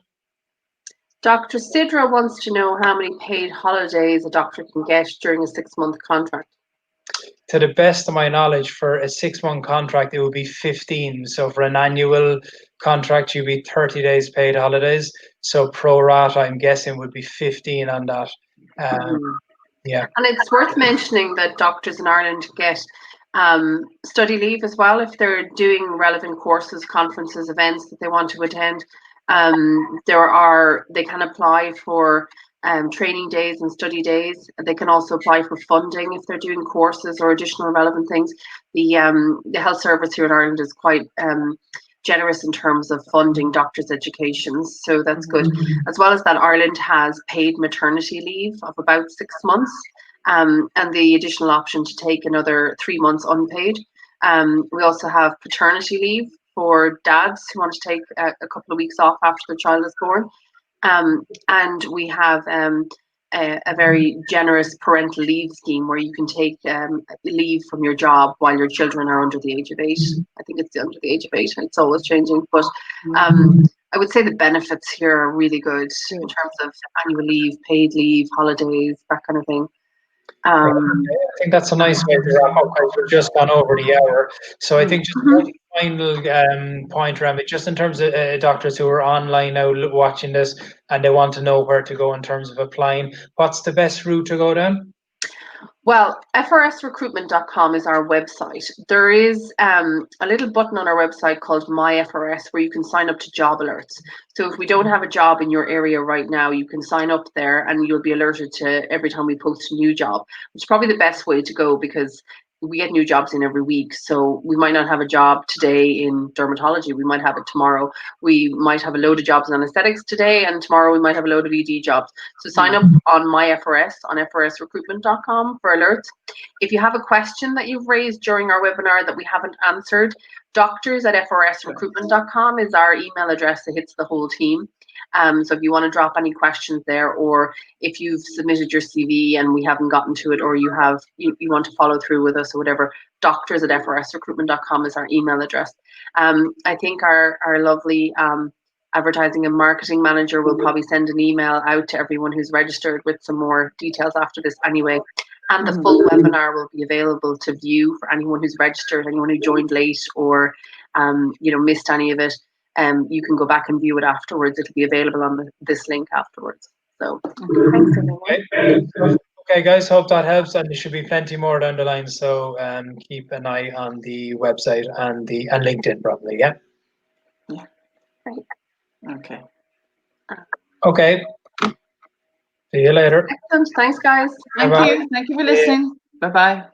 Dr. Sidra wants to know how many paid holidays a doctor can get during a 6-month contract. To the best of my knowledge, for a 6-month contract, it would be 15. So for an annual contract, you'd be 30 days paid holidays. So pro rata, I'm guessing, would be 15 on that. Yeah. And it's worth mentioning that doctors in Ireland get study leave as well if they're doing relevant courses, conferences, events that they want to attend. They can apply for training days and study days. They can also apply for funding if they're doing courses or additional relevant things. The health service here in Ireland is quite generous in terms of funding doctors' educations, so that's good. As well as that, Ireland has paid maternity leave of about 6 months, and the additional option to take another 3 months unpaid. We also have paternity leave for dads who want to take a couple of weeks off after the child is born. And we have a very generous parental leave scheme where you can take leave from your job while your children are under the age of 8. I think it's under the age of 8, and it's always changing. But I would say the benefits here are really good in terms of annual leave, paid leave, holidays, that kind of thing. I think that's a nice way to wrap up because we've just gone over the hour. So I think just one final point around it, just in terms of doctors who are online now watching this and they want to know where to go in terms of applying. What's the best route to go down? Well, frsrecruitment.com is our website. There is a little button on our website called My FRS where you can sign up to job alerts. So if we don't have a job in your area right now, you can sign up there and you'll be alerted to every time we post a new job, which is probably the best way to go because we get new jobs in every week. So we might not have a job today in dermatology. We might have it tomorrow. We might have a load of jobs in anesthetics today, and tomorrow we might have a load of ED jobs. So sign up on My FRS on frsrecruitment.com for alerts. If you have a question that you've raised during our webinar that we haven't answered, doctors@frsrecruitment.com is our email address that hits the whole team. So if you want to drop any questions there, or if you've submitted your CV and we haven't gotten to it, or you want to follow through with us or whatever, doctors@frsrecruitment.com is our email address. I think our lovely advertising and marketing manager will probably send an email out to everyone who's registered with some more details after this anyway. And the full webinar will be available to view for anyone who's registered, anyone who joined late or missed any of it. You can go back and view it afterwards. It'll be available on this link afterwards. So thanks everyone. Okay, guys, hope that helps, and there should be plenty more down the line. So keep an eye on the website and LinkedIn probably. Yeah. Yeah. Great. Okay. Okay. See you later. Excellent. Thanks, guys. Thank you. Thank you for listening. Bye-bye.